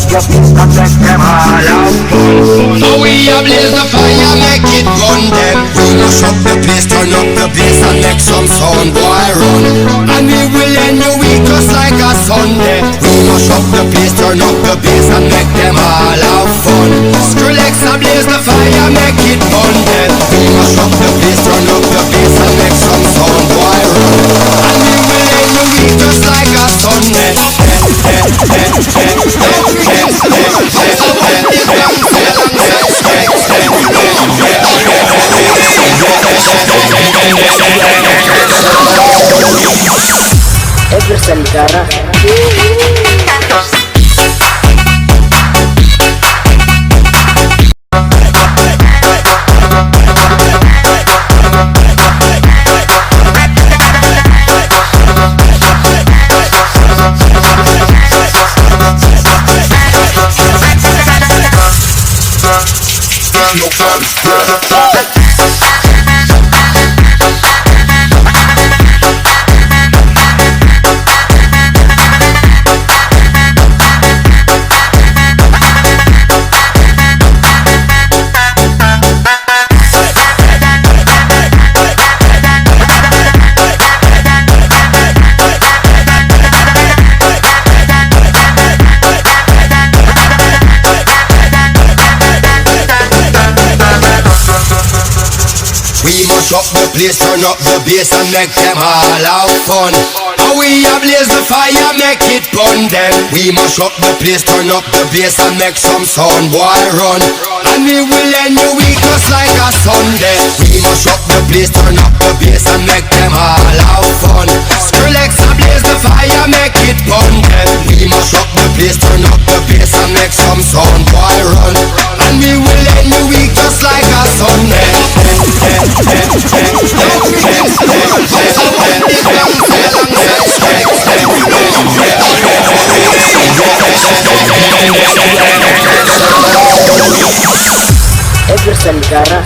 your place and make them all out. How we a blaze the fire, make it burn them. We mash up the place, turn up the bass and make some sound, boy run. And we will end the week just like a Sunday. We mash up the place, turn up the bass and make them all have fun. Skrillex a blaze the fire, make it burn them. We mash up the place, turn up the bass and make some sound, boy run. And we will end the week just like a Sunday. Everson Cara. Up the place, turn up the bass and make them all have fun. How we a blaze the fire, make it burn them. We mash up the place, turn up the bass and make some sound, boy run. And we will end the week just like a Sunday. We mash up the place, turn up the bass and make them all have fun. Skrillex a blaze the fire, make it burn them. We mash up the place, turn up the bass and make some sound, boy run. And we will end the week just like a Sunday. Everson Cara.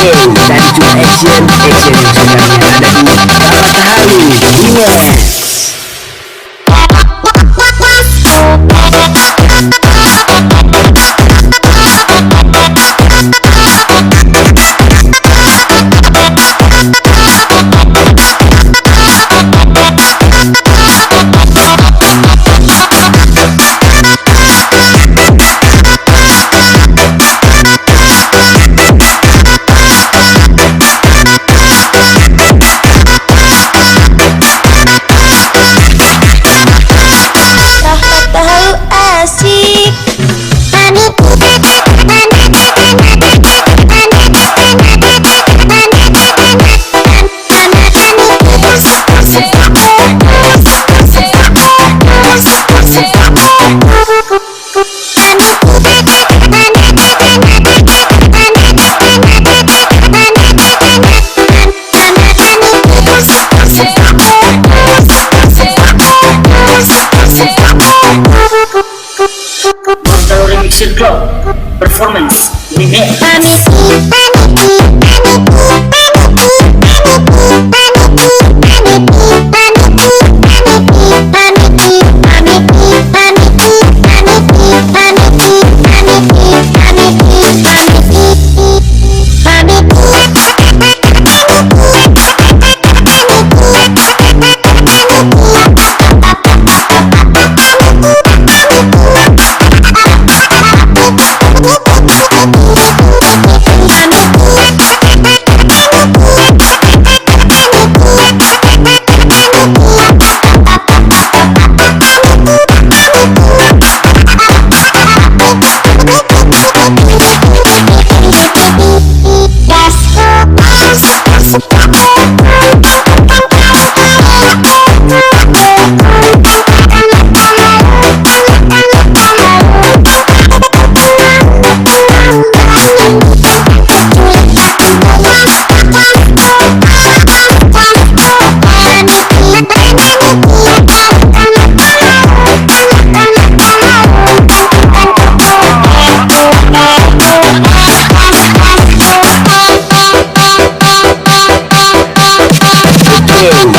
Time to action yang sebenarnya ada di Barat Halu Remix. Remixer Club Performance Remix.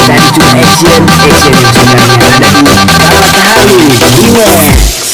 Time to action yang sebenarnya ada di Barat Halu Remix.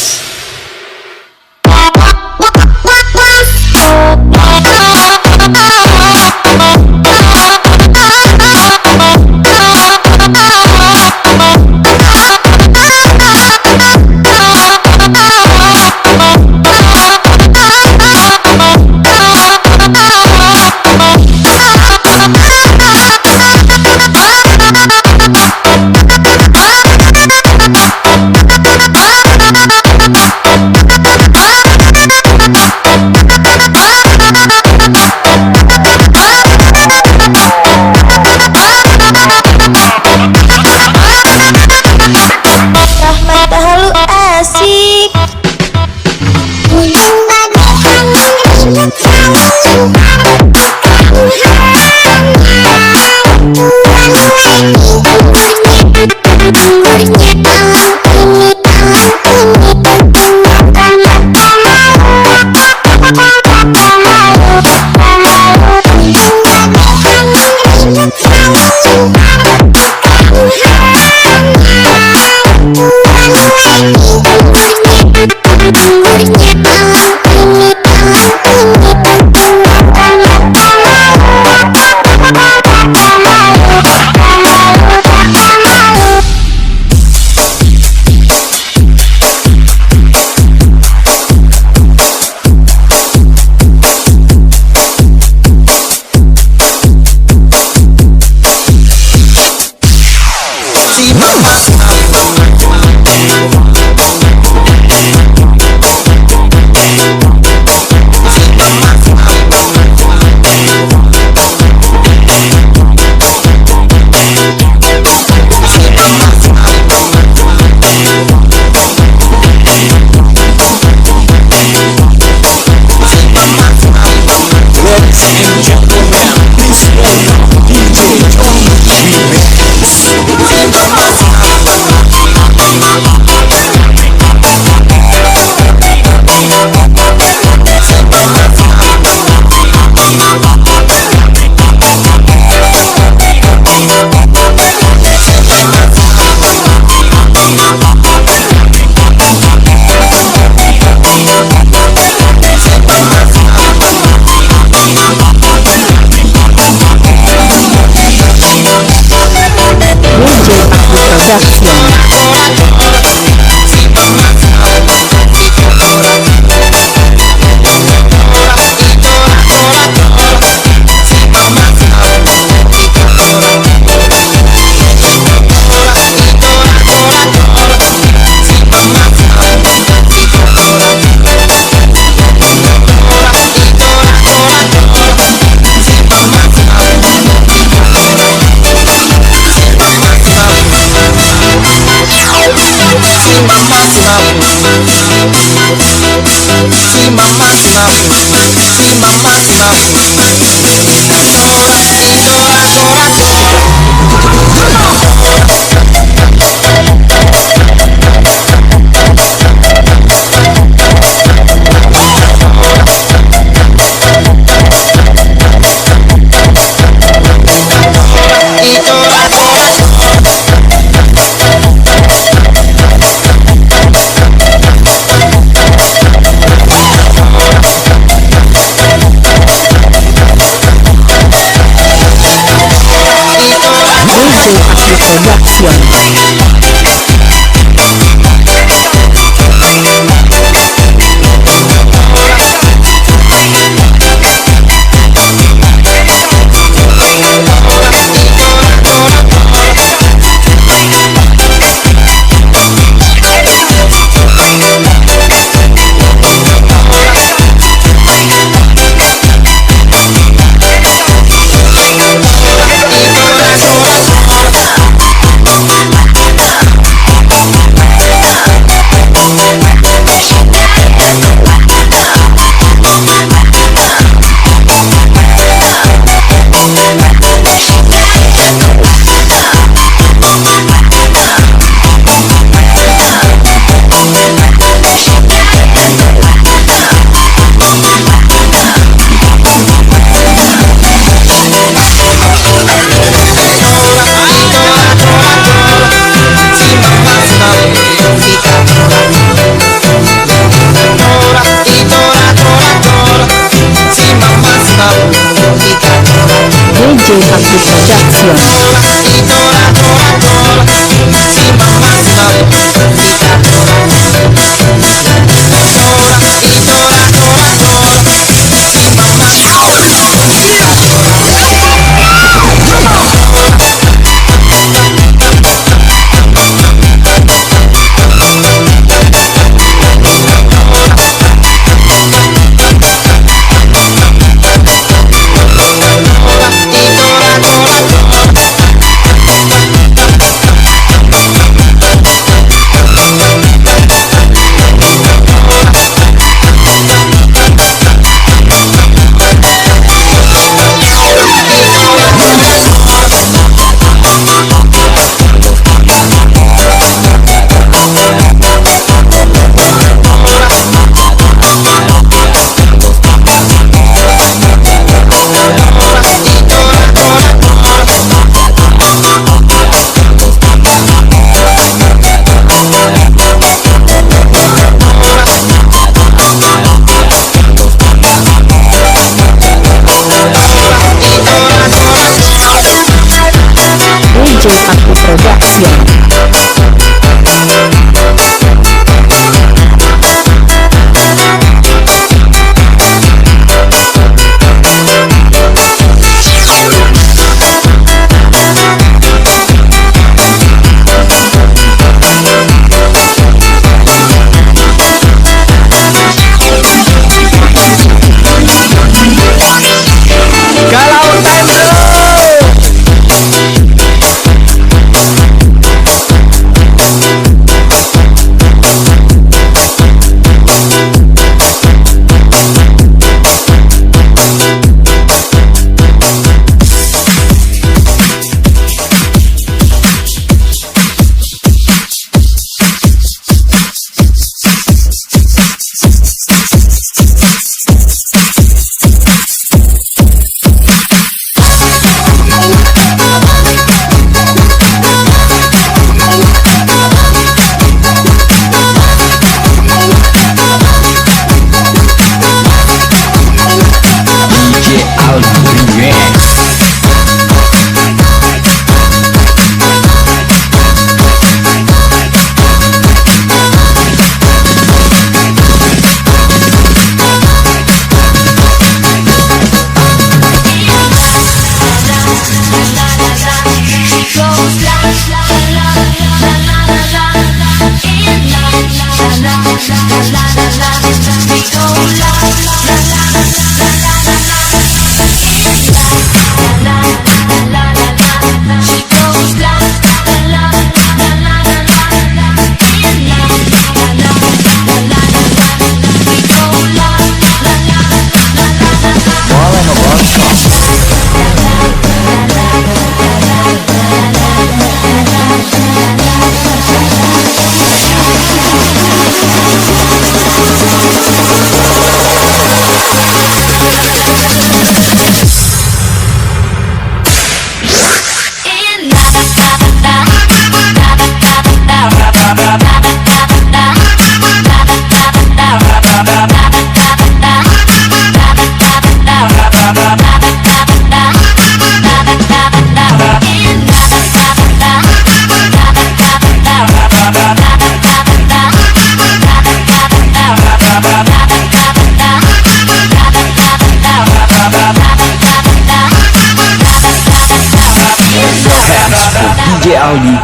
DJ Aldi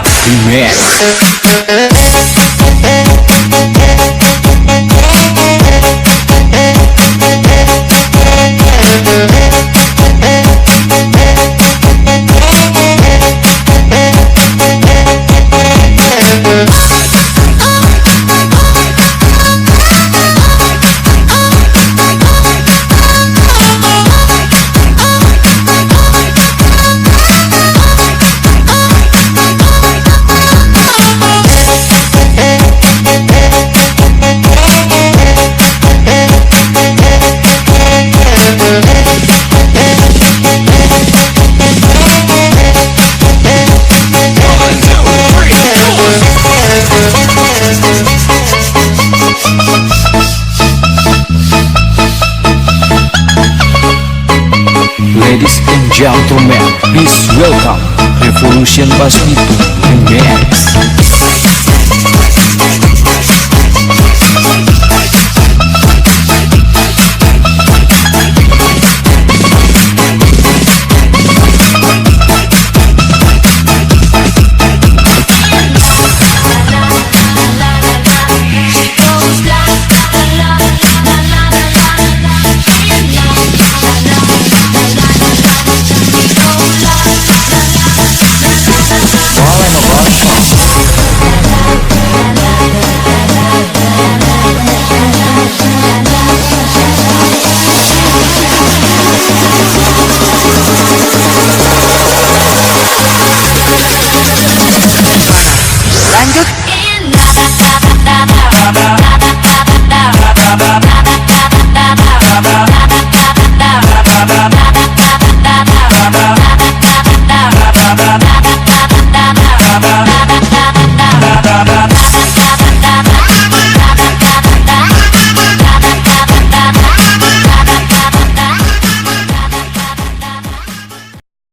Remix. Ladies and gentlemen, please welcome Revolution Bass Itu Remix. Bye.